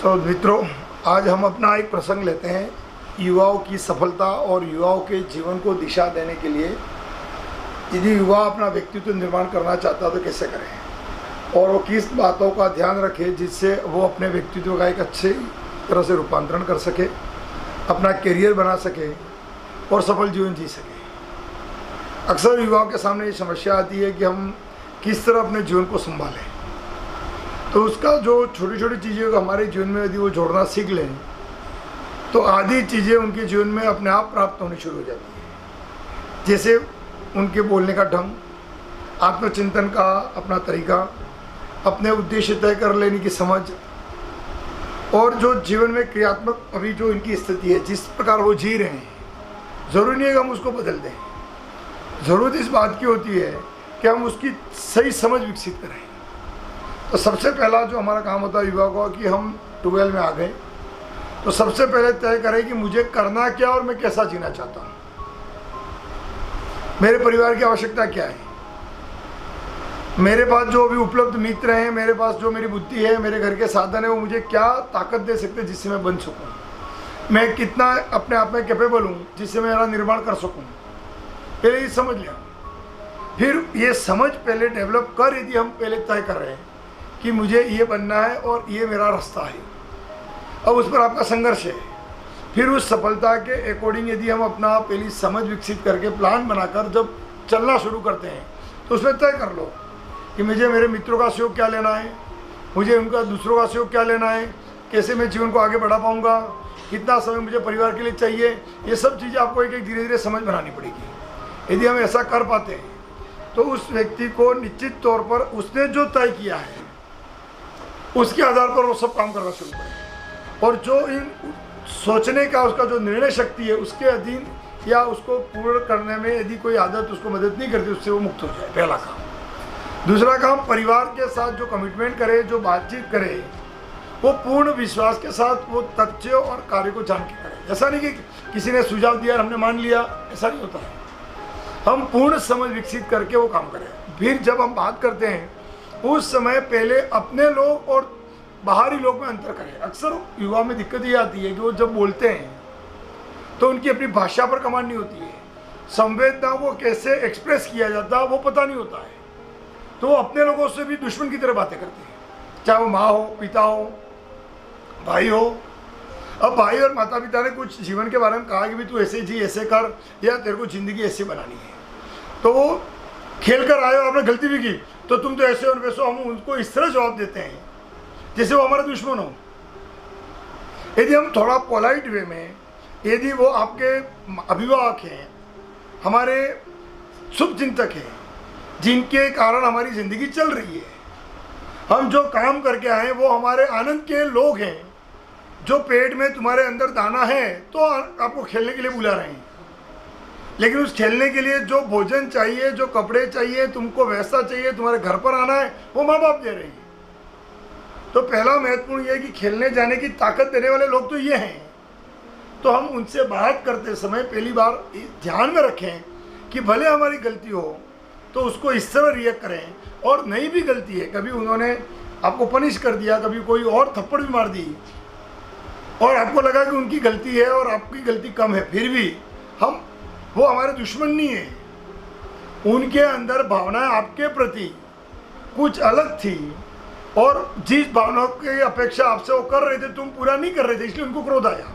तो मित्रों, आज हम अपना एक प्रसंग लेते हैं युवाओं की सफलता और युवाओं के जीवन को दिशा देने के लिए। यदि युवा अपना व्यक्तित्व निर्माण करना चाहता तो कैसे करें और वो किस बातों का ध्यान रखे जिससे वो अपने व्यक्तित्व का एक अच्छे तरह से रूपांतरण कर सके, अपना करियर बना सके और सफल जीवन जी सके। अक्सर युवाओं के सामने ये समस्या आती है कि हम किस तरह अपने जीवन को संभालें। तो उसका जो छोटी छोटी चीज़ें हमारे जीवन में यदि वो जोड़ना सीख लें तो आधी चीज़ें उनके जीवन में अपने आप प्राप्त होनी शुरू हो जाती है। जैसे उनके बोलने का ढंग, आत्मचिंतन का अपना तरीका, अपने उद्देश्य तय कर लेने की समझ और जो जीवन में क्रियात्मक अभी जो इनकी स्थिति है, जिस प्रकार वो जी रहे हैं, ज़रूरी नहीं है कि हम उसको बदल दें। ज़रूरत इस बात की होती है कि हम उसकी सही समझ विकसित करें। तो सबसे पहला जो हमारा काम होता है युवा को कि हम 12 में आ गए तो सबसे पहले तय करें कि मुझे करना क्या और मैं कैसा जीना चाहता हूँ, मेरे परिवार की आवश्यकता क्या है, मेरे पास जो अभी उपलब्ध मित्र हैं, मेरे पास जो मेरी बुद्धि है, मेरे घर के साधन है, वो मुझे क्या ताकत दे सकते हैं जिससे मैं बन सकूँ, मैं कितना अपने आप में कैपेबल हूँ जिससे मैं मेरा निर्माण कर सकूँ। पहले ये समझ लिया, फिर ये समझ पहले डेवलप कर यदि हम पहले तय कर रहे हैं कि मुझे ये बनना है और ये मेरा रास्ता है, अब उस पर आपका संघर्ष है। फिर उस सफलता के अकॉर्डिंग यदि हम अपना पहली समझ विकसित करके प्लान बनाकर जब चलना शुरू करते हैं तो उसमें तय कर लो कि मुझे मेरे मित्रों का सहयोग क्या लेना है, मुझे उनका दूसरों का सहयोग क्या लेना है, कैसे मैं जीवन को आगे बढ़ा पाऊँगा, कितना समय मुझे परिवार के लिए चाहिए। ये सब चीज़ें आपको एक एक धीरे धीरे समझ बनानी पड़ेगी। यदि हम ऐसा कर पाते हैं तो उस व्यक्ति को निश्चित तौर पर उसने जो तय किया है उसके आधार पर वो सब काम करना शुरू करें और जो इन सोचने का उसका जो निर्णय शक्ति है उसके अधीन या उसको पूर्ण करने में यदि कोई आदत उसको मदद नहीं करती, उससे वो मुक्त हो जाए, पहला काम। दूसरा काम, परिवार के साथ जो कमिटमेंट करे, जो बातचीत करे, वो पूर्ण विश्वास के साथ वो तथ्य और कार्य को जान के करे। ऐसा नहीं कि किसी ने सुझाव दिया हमने मान लिया, ऐसा नहीं होता है। हम पूर्ण समझ विकसित करके वो काम करें। फिर जब हम बात करते हैं उस समय पहले अपने लोग और बाहरी लोग में अंतर करें। अक्सर युवा में दिक्कत ये आती है कि वो जब बोलते हैं तो उनकी अपनी भाषा पर कमांड नहीं होती है, संवेदना को कैसे एक्सप्रेस किया जाता है वो पता नहीं होता है, तो वो अपने लोगों से भी दुश्मन की तरह बातें करते हैं, चाहे वो माँ हो, पिता हो, भाई हो। अब भाई और माता पिता ने कुछ जीवन के बारे में कहा कि भी तू ऐसे जी, ऐसे कर, या तेरे को ज़िंदगी ऐसे बनानी है, तो वो खेल कर आए और आपने गलती भी की तो तुम तो ऐसे और वैसे, हम उनको इस तरह जवाब देते हैं जैसे वो हमारा दुश्मन हो। यदि हम थोड़ा पोलाइट वे में, यदि वो आपके अभिभावक हैं, हमारे शुभ चिंतक हैं, जिनके कारण हमारी ज़िंदगी चल रही है, हम जो काम करके आए वो हमारे आनंद के लोग हैं, जो पेट में तुम्हारे अंदर दाना है तो आपको खेलने के लिए बुला रहे हैं, लेकिन उस खेलने के लिए जो भोजन चाहिए, जो कपड़े चाहिए, तुमको वैसा चाहिए, तुम्हारे घर पर आना है, वो माँ बाप दे रहे हैं। तो पहला महत्वपूर्ण ये है कि खेलने जाने की ताकत देने वाले लोग तो ये हैं। तो हम उनसे बात करते समय पहली बार ध्यान में रखें कि भले हमारी गलती हो तो उसको इस तरह रिएक्ट करें, और नहीं भी गलती है, कभी उन्होंने आपको पनिश कर दिया, कभी कोई और थप्पड़ भी मार दी और आपको लगा कि उनकी गलती है और आपकी गलती कम है, फिर भी वो हमारे दुश्मन नहीं है। उनके अंदर भावनाएं आपके प्रति कुछ अलग थी और जिस भावनाओं की अपेक्षा आपसे वो कर रहे थे तुम पूरा नहीं कर रहे थे, इसलिए उनको क्रोध आया।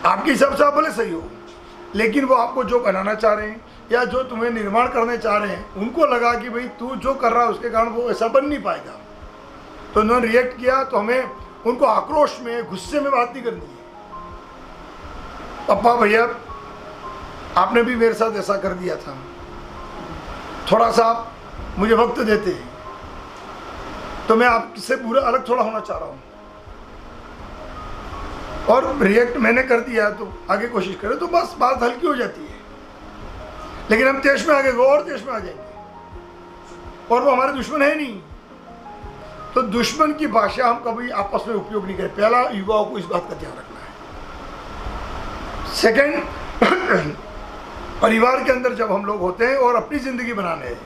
आपके हिसाब से आप भले सही हो, लेकिन वो आपको जो बनाना चाह रहे हैं या जो तुम्हें निर्माण करने चाह रहे हैं, उनको लगा कि भाई तू जो कर रहा है उसके कारण वो ऐसा बन नहीं पाएगा, तो उन्होंने रिएक्ट किया। तो हमें उनको आक्रोश में, गुस्से में बात नहीं करनी है। पप्पा भैया आपने भी मेरे साथ ऐसा कर दिया था, थोड़ा सा आप मुझे वक्त देते हैं तो मैं आपसे पूरा अलग थोड़ा होना चाह रहा हूँ, और रिएक्ट मैंने कर दिया तो आगे कोशिश करें तो बस बात हल्की हो जाती है। लेकिन हम देश में आगे और देश में आ जाएंगे और वो हमारे दुश्मन है नहीं, तो दुश्मन की भाषा हम कभी आपस में उपयोग नहीं करें। पहला, युवाओं को इस बात का ध्यान रखना है। सेकंड, परिवार के अंदर जब हम लोग होते हैं और अपनी ज़िंदगी बनाने हैं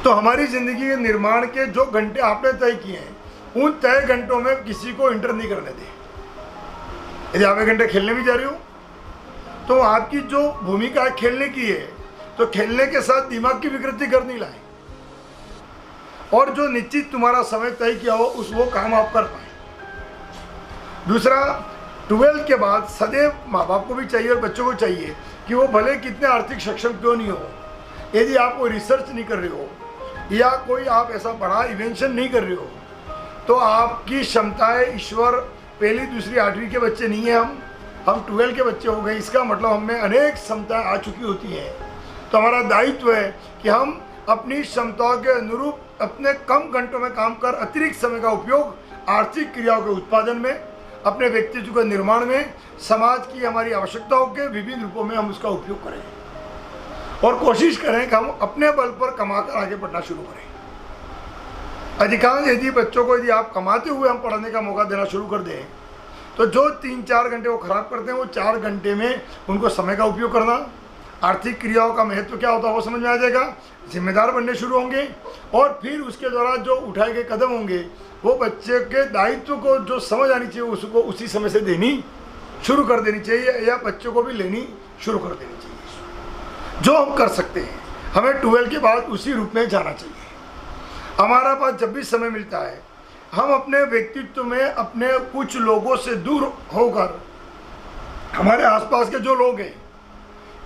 तो हमारी ज़िंदगी के निर्माण के जो घंटे आपने तय किए हैं उन तय घंटों में किसी को इंटर नहीं करने दें। यदि आप 1 घंटे खेलने भी जा रहे हो तो आपकी जो भूमिका खेलने की है, तो खेलने के साथ दिमाग की विकृति कर नहीं लाए, और जो निश्चित तुम्हारा समय तय किया हो वो काम आप कर पाए। दूसरा, 12th के बाद सदैव माँ बाप को भी चाहिए और बच्चों को चाहिए कि वो भले कितने आर्थिक सक्षम क्यों नहीं हो, यदि आप कोई रिसर्च नहीं कर रहे हो या कोई आप ऐसा बड़ा इन्वेंशन नहीं कर रहे हो, तो आपकी क्षमताएं ईश्वर पहली दूसरी 8वीं के बच्चे नहीं है, हम 12 के बच्चे हो गए। इसका मतलब हम में अनेक क्षमताएं आ चुकी होती हैं। तो हमारा दायित्व है कि हम अपनी क्षमताओं के अनुरूप अपने कम घंटों में काम कर अतिरिक्त समय का उपयोग आर्थिक क्रियाओं के उत्पादन में, अपने व्यक्तित्व के निर्माण में, समाज की हमारी आवश्यकताओं के विभिन्न रूपों में हम उसका उपयोग करें, और कोशिश करें कि हम अपने बल पर कमाकर आगे बढ़ना शुरू करें। अधिकांश यदि बच्चों को यदि आप कमाते हुए हम पढ़ाने का मौका देना शुरू कर दें, तो जो 3-4 घंटे वो खराब करते हैं, वो 4 घंटे में उनको समय का उपयोग करना, आर्थिक क्रियाओं का महत्व क्या होता है वो समझ में आ जाएगा, जिम्मेदार बनने शुरू होंगे, और फिर उसके द्वारा जो उठाए गए कदम होंगे वो बच्चे के दायित्व को जो समझ आनी चाहिए उसको उसी समय से देनी शुरू कर देनी चाहिए, या बच्चों को भी लेनी शुरू कर देनी चाहिए। जो हम कर सकते हैं, हमें 12 के बाद उसी रूप में जाना चाहिए। हमारा पास जब भी समय मिलता है, हम अपने व्यक्तित्व में अपने कुछ लोगों से दूर होकर हमारे आसपास के जो लोग हैं,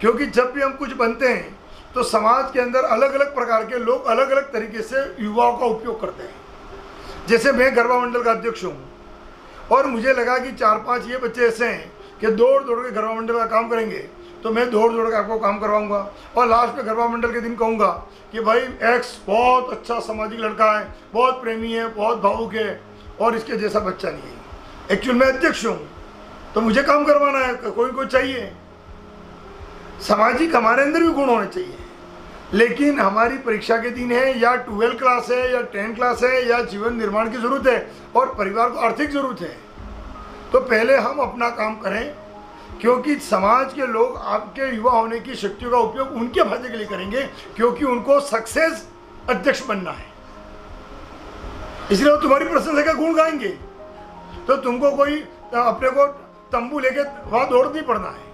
क्योंकि जब भी हम कुछ बनते हैं तो समाज के अंदर अलग अलग प्रकार के लोग अलग अलग तरीके से युवाओं का उपयोग करते हैं। जैसे मैं गरबा मंडल का अध्यक्ष हूँ, और मुझे लगा कि 4-5 ये बच्चे ऐसे हैं कि दौड़ दौड़ के गरबा मंडल का काम करेंगे, तो मैं दौड़ दौड़ के आपको काम करवाऊंगा, और लास्ट में गरबा मंडल के दिन कहूँगा कि भाई एक्स बहुत अच्छा सामाजिक लड़का है, बहुत प्रेमी है, बहुत भावुक है, और इसके जैसा बच्चा नहीं है। एक्चुअल मैं अध्यक्ष हूँ, तो मुझे काम करवाना है, कोई चाहिए। सामाजिक हमारे अंदर भी गुण होने चाहिए, लेकिन हमारी परीक्षा के दिन है, या 12 क्लास है, या 10 क्लास है, या जीवन निर्माण की ज़रूरत है, और परिवार को आर्थिक ज़रूरत है, तो पहले हम अपना काम करें, क्योंकि समाज के लोग आपके युवा होने की शक्तियों का उपयोग उनके फायदे के लिए करेंगे, क्योंकि उनको सक्सेस अध्यक्ष बनना है। इसलिए वो तुम्हारी प्रशंसा का गुण गाएंगे, तो तुमको कोई अपने को तंबू लेके वहाँ दौड़ नहीं पड़ना है।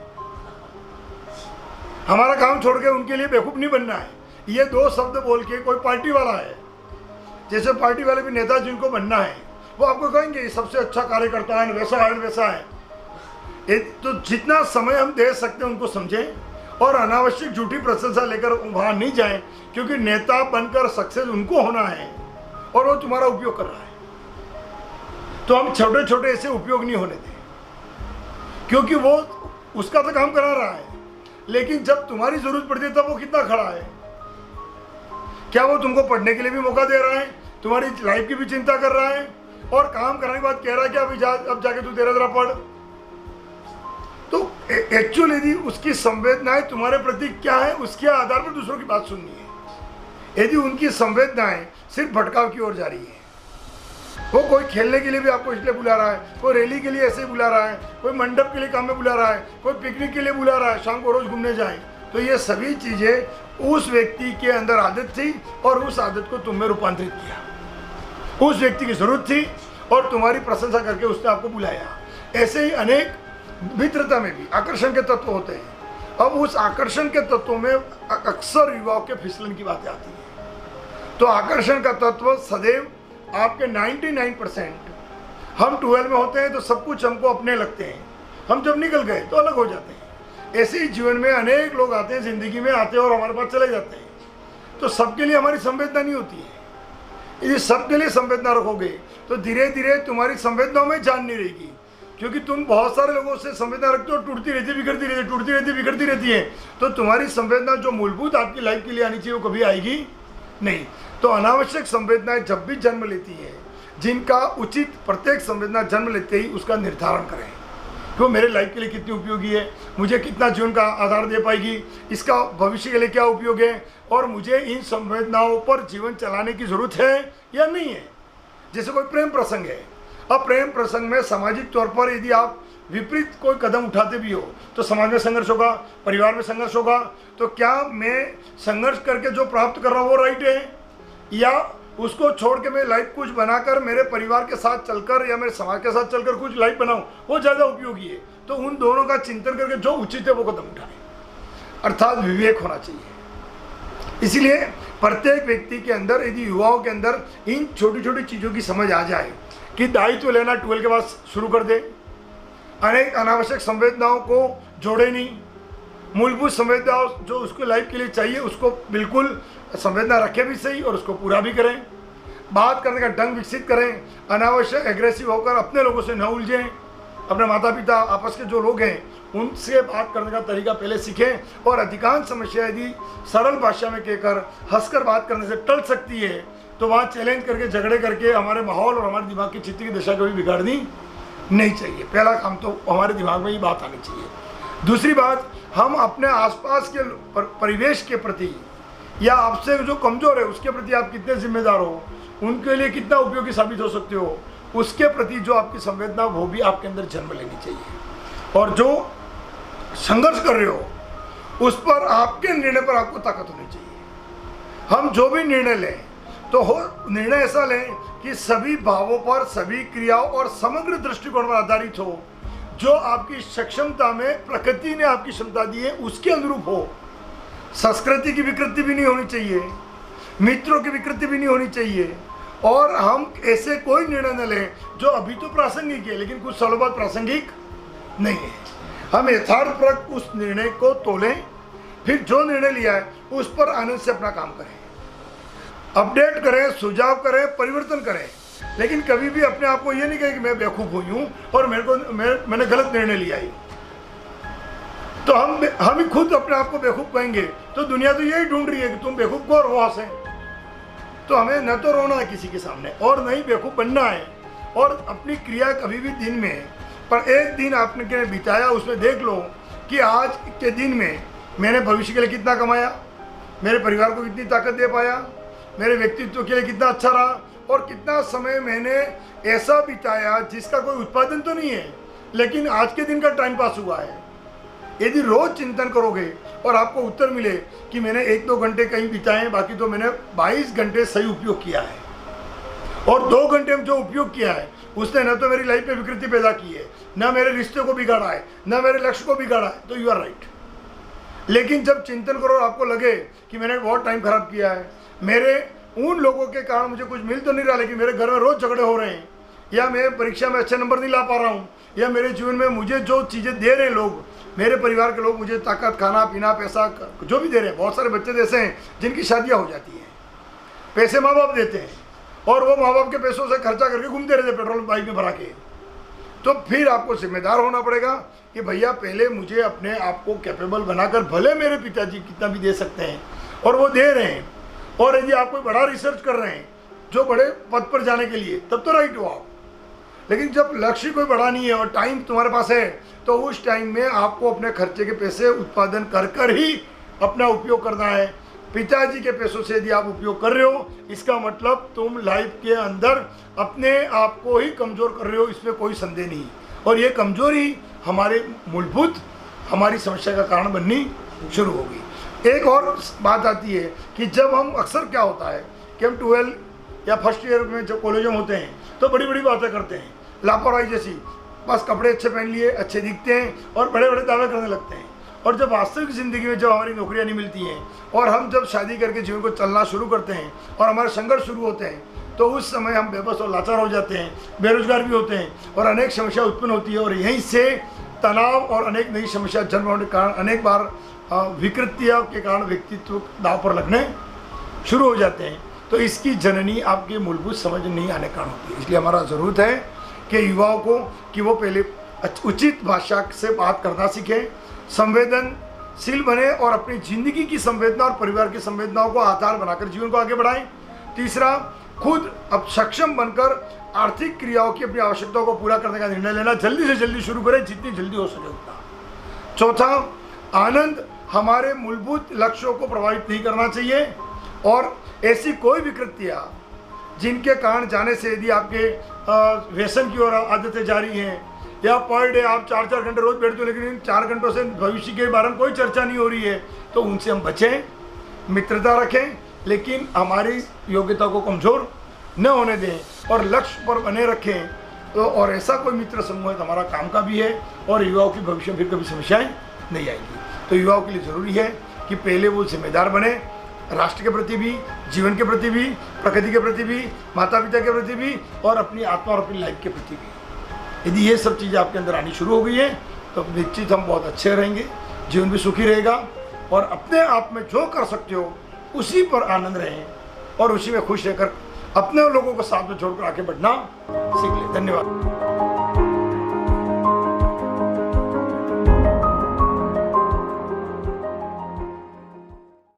हमारा काम छोड़ के उनके लिए बेवकूफ़ नहीं बनना है। ये 2 शब्द बोल के कोई पार्टी वाला है, जैसे पार्टी वाले भी नेता जिनको बनना है, वो आपको कहेंगे सबसे अच्छा कार्यकर्ता है, वैसा है, वैसा है। तो जितना समय हम दे सकते हैं उनको समझें, और अनावश्यक झूठी प्रशंसा लेकर वहाँ नहीं जाएं, क्योंकि नेता बनकर सक्सेस उनको होना है और वो तुम्हारा उपयोग कर रहा है। तो हम छोटे छोटे ऐसे उपयोग नहीं होने दें, क्योंकि वो उसका तो काम करा रहा है, लेकिन जब तुम्हारी जरूरत पड़ती है तब वो कितना खड़ा है। क्या वो तुमको पढ़ने के लिए भी मौका दे रहा है, तुम्हारी लाइफ की भी चिंता कर रहा है, और काम करने के बाद कह रहा है कि अब जाके तू तेरा जरा पढ़। तो एक्चुअली यदि उसकी संवेदनाएं तुम्हारे प्रति क्या है, उसके आधार पर दूसरों की बात सुननी है। यदि उनकी संवेदनाएं सिर्फ भटकाव की ओर जा रही है, वो कोई खेलने के लिए भी आपको इसलिए बुला रहा है, कोई रैली के लिए ऐसे ही बुला रहा है, कोई मंडप के लिए काम में बुला रहा है, कोई पिकनिक के लिए बुला रहा है, शाम को रोज घूमने जाए, तो ये सभी चीज़ें उस व्यक्ति के अंदर आदत थी, और उस आदत को तुम में रूपांतरित किया। उस व्यक्ति की जरूरत थी और तुम्हारी प्रशंसा करके उसने आपको बुलाया। ऐसे ही अनेक मित्रता में भी आकर्षण के तत्व होते हैं। अब उस आकर्षण के तत्वों में अक्सर युवाओं के फिसलन की बातें आती हैं। तो आकर्षण का तत्व सदैव आपके 99% हम 12 में होते हैं तो सब कुछ हमको अपने लगते हैं, हम जब निकल गए तो अलग हो जाते हैं। ऐसे ही जीवन में अनेक लोग आते हैं, जिंदगी में आते हैं और हमारे पास चले जाते हैं। तो सबके लिए हमारी संवेदना नहीं होती है। यदि सबके लिए संवेदना रखोगे तो धीरे धीरे तुम्हारी संवेदनाओं में जान नहीं रहेगी, क्योंकि तुम बहुत सारे लोगों से संवेदना रखते हो, टूटती रहती, बिगड़ती रहती, टूटती रहती, बिगड़ती रहती है। तो तुम्हारी संवेदना जो मूलभूत आपकी लाइफ के लिए आनी चाहिए वो कभी आएगी नहीं। तो अनावश्यक संवेदनाएं जब भी जन्म लेती हैं, जिनका उचित प्रत्येक संवेदना जन्म लेते ही उसका निर्धारण करें कि वो मेरे लाइफ के लिए कितनी उपयोगी है, मुझे कितना जीवन का आधार दे पाएगी, इसका भविष्य के लिए क्या उपयोग है, और मुझे इन संवेदनाओं पर जीवन चलाने की ज़रूरत है या नहीं है। जैसे कोई प्रेम प्रसंग है, अब प्रेम प्रसंग में सामाजिक तौर पर यदि आप विपरीत कोई कदम उठाते भी हो तो समाज में संघर्ष होगा, परिवार में संघर्ष होगा। तो क्या मैं संघर्ष करके जो प्राप्त कर रहा हूँ वो राइट है, या उसको छोड़ के मैं लाइफ कुछ बनाकर मेरे परिवार के साथ चलकर या मेरे समाज के साथ चलकर कुछ लाइफ बनाऊं, वो ज़्यादा उपयोगी है। तो उन दोनों का चिंतन करके जो उचित है वो कदम उठाएं, अर्थात विवेक होना चाहिए। इसलिए प्रत्येक व्यक्ति के अंदर, यदि युवाओं के अंदर इन छोटी छोटी चीज़ों की समझ आ जाए कि दायित्व लेना 12 के बाद शुरू कर दे, अनेक अनावश्यक संवेदनाओं को जोड़े नहीं, मूलभूत संवेदनाओं जो उसको लाइफ के लिए चाहिए उसको बिल्कुल संवेदना रखें भी सही और उसको पूरा भी करें, बात करने का ढंग विकसित करें, अनावश्यक एग्रेसिव होकर अपने लोगों से न उलझें, अपने माता पिता आपस के जो लोग हैं उनसे बात करने का तरीका पहले सीखें। और अधिकांश समस्या यदि सरल भाषा में कहकर हंसकर बात करने से टल सकती है तो वहाँ चैलेंज करके झगड़े करके हमारे माहौल और हमारे दिमाग की चित्त की दशा कभी बिगाड़नी नहीं चाहिए। पहला काम तो हमारे दिमाग में ये बात आनी चाहिए। दूसरी बात, हम अपने आसपास के परिवेश के प्रति या आपसे जो कमज़ोर है उसके प्रति आप कितने जिम्मेदार हो, उनके लिए कितना उपयोगी साबित हो सकते हो, उसके प्रति जो आपकी संवेदना वो भी आपके अंदर जन्म लेनी चाहिए। और जो संघर्ष कर रहे हो उस पर, आपके निर्णय पर आपको ताकत होनी चाहिए। हम जो भी निर्णय लें तो निर्णय ऐसा लें कि सभी भावों पर, सभी क्रियाओं और समग्र दृष्टिकोण पर आधारित हो, जो आपकी सक्षमता में प्रकृति ने आपकी क्षमता दी है उसके अनुरूप हो। संस्कृति की विकृति भी नहीं होनी चाहिए, मित्रों की विकृति भी नहीं होनी चाहिए, और हम ऐसे कोई निर्णय न लें जो अभी तो प्रासंगिक है लेकिन कुछ सालों बाद प्रासंगिक नहीं है। हम यथार्थपूर्वक उस निर्णय को तोलें, फिर जो निर्णय लिया है उस पर आनंद से अपना काम करें, अपडेट करें, सुझाव करें, परिवर्तन करें, लेकिन कभी भी अपने आप को ये नहीं कहें कि मैं बेवकूफ़ हुई हूँ और मैंने गलत निर्णय लिया है। तो हम ही खुद अपने आप को बेवकूफ़ कहेंगे तो दुनिया तो यही ढूंढ रही है कि तुम बेवकूफ़ को और वो हंसे। तो हमें न तो रोना है किसी के सामने और न ही बेवकूफ़ बनना है। और अपनी क्रिया कभी भी दिन में, पर एक दिन आपने बिताया उसमें देख लो कि आज के दिन में मैंने भविष्य के लिए कितना कमाया, मेरे परिवार को कितनी ताकत दे पाया, मेरे व्यक्तित्व के लिए कितना अच्छा रहा, और कितना समय मैंने ऐसा बिताया जिसका कोई उत्पादन तो नहीं है लेकिन आज के दिन का टाइम पास हुआ है। यदि रोज चिंतन करोगे और आपको उत्तर मिले कि मैंने 1-2 घंटे कहीं बिताए, बाकी तो मैंने 22 घंटे सही उपयोग किया है, और 2 घंटे में जो उपयोग किया है उसने न तो मेरी लाइफ में विकृति पैदा की है, न मेरे रिश्ते को बिगाड़ा है, न मेरे लक्ष्य को बिगाड़ा है, तो यू आर राइट। लेकिन जब चिंतन करो आपको लगे कि मैंने बहुत टाइम खराब किया है, मेरे उन लोगों के कारण मुझे कुछ मिल तो नहीं रहा लेकिन मेरे घर में रोज झगड़े हो रहे हैं, या मैं परीक्षा में अच्छे नंबर नहीं ला पा रहा हूँ, या मेरे जीवन में मुझे जो चीज़ें दे रहे हैं लोग, मेरे परिवार के लोग मुझे ताकत, खाना पीना, पैसा जो भी दे रहे हैं, बहुत सारे बच्चे ऐसे हैं जिनकी शादियाँ हो जाती हैं, पैसे माँ बाप देते हैं और वो माँ बाप के पैसों से खर्चा करके घूमते रहते पेट्रोल बाइक में भरा के। तो फिर आपको जिम्मेदार होना पड़ेगा कि भैया पहले मुझे अपने आप को कैपेबल बनाकर, भले मेरे पिताजी कितना भी दे सकते हैं और वो दे रहे हैं, और यदि आप कोई बड़ा रिसर्च कर रहे हैं जो बड़े पद पर जाने के लिए, तब तो राइट हो आप। लेकिन जब लक्ष्य कोई बड़ा नहीं है और टाइम तुम्हारे पास है तो उस टाइम में आपको अपने खर्चे के पैसे उत्पादन कर कर ही अपना उपयोग करना है। पिताजी के पैसों से यदि आप उपयोग कर रहे हो, इसका मतलब तुम लाइफ के अंदर अपने आप को ही कमज़ोर कर रहे हो, इसमें कोई संदेह नहीं। और ये कमज़ोरी हमारे मूलभूत हमारी समस्या का कारण बननी शुरू होगी। एक और बात आती है कि जब हम, अक्सर क्या होता है कि हम 12 या फर्स्ट ईयर में जब कॉलेज में होते हैं तो बड़ी बड़ी बातें करते हैं, लापरवाही जैसी, बस कपड़े अच्छे पहन लिए, अच्छे दिखते हैं और बड़े बड़े दावे करने लगते हैं। और जब वास्तविक ज़िंदगी में जब हमारी नौकरियां नहीं मिलती हैं और हम जब शादी करके जीवन को चलना शुरू करते हैं और हमारे संघर्ष शुरू होते हैं, तो उस समय हम बेबस और लाचार हो जाते हैं, बेरोजगार भी होते हैं और अनेक समस्या उत्पन्न होती है। और यहीं से तनाव और अनेक नई समस्या जन्म होने के कारण अनेक बार विकृतियों के कारण व्यक्तित्व दाव पर लगने शुरू हो जाते हैं। तो इसकी जननी आपकी मूलभूत समझ नहीं आने कारण होती है। इसलिए हमारा ज़रूरत है कि युवाओं को कि वो पहले उचित भाषा से बात करना सीखें, संवेदनशील बने और अपनी ज़िंदगी की संवेदना और परिवार की संवेदनाओं को आधार बनाकर जीवन को आगे बढ़ाएं। तीसरा, खुद अब सक्षम बनकर आर्थिक क्रियाओं की अपनी आवश्यकताओं को पूरा करने का निर्णय लेना जल्दी से जल्दी शुरू करें, जितनी जल्दी हो सके उतना। चौथा, आनंद हमारे मूलभूत लक्ष्यों को प्रभावित नहीं करना चाहिए और ऐसी कोई विकृतियाँ जिनके कारण जाने से यदि आपके व्यसन की ओर आदतें जारी हैं या पर डे आप 4-4 घंटे रोज बैठते हो लेकिन इन 4 घंटों से भविष्य के बारे में कोई चर्चा नहीं हो रही है, तो उनसे हम बचें, मित्रता रखें, लेकिन हमारी योग्यता को कमज़ोर न होने दें और लक्ष्य पर बने रखें। तो और ऐसा कोई मित्र समूह है तो हमारा काम का भी है और युवाओं की भविष्य में फिर कभी समस्याएं नहीं आएगी। तो युवाओं के लिए ज़रूरी है कि पहले वो जिम्मेदार बने, राष्ट्र के प्रति भी, जीवन के प्रति भी, प्रकृति के प्रति भी, माता पिता के प्रति भी और अपनी आत्मा और अपनी लाइफ के प्रति भी। यदि ये सब चीज़ें आपके अंदर आनी शुरू हो गई है तो निश्चित हम बहुत अच्छे रहेंगे, जीवन भी सुखी रहेगा और अपने आप में जो कर सकते हो उसी पर आनंद रहें और उसी में खुश रहकर अपने लोगों को साथ में छोड़कर आगे बढ़ना सीख लें। धन्यवाद।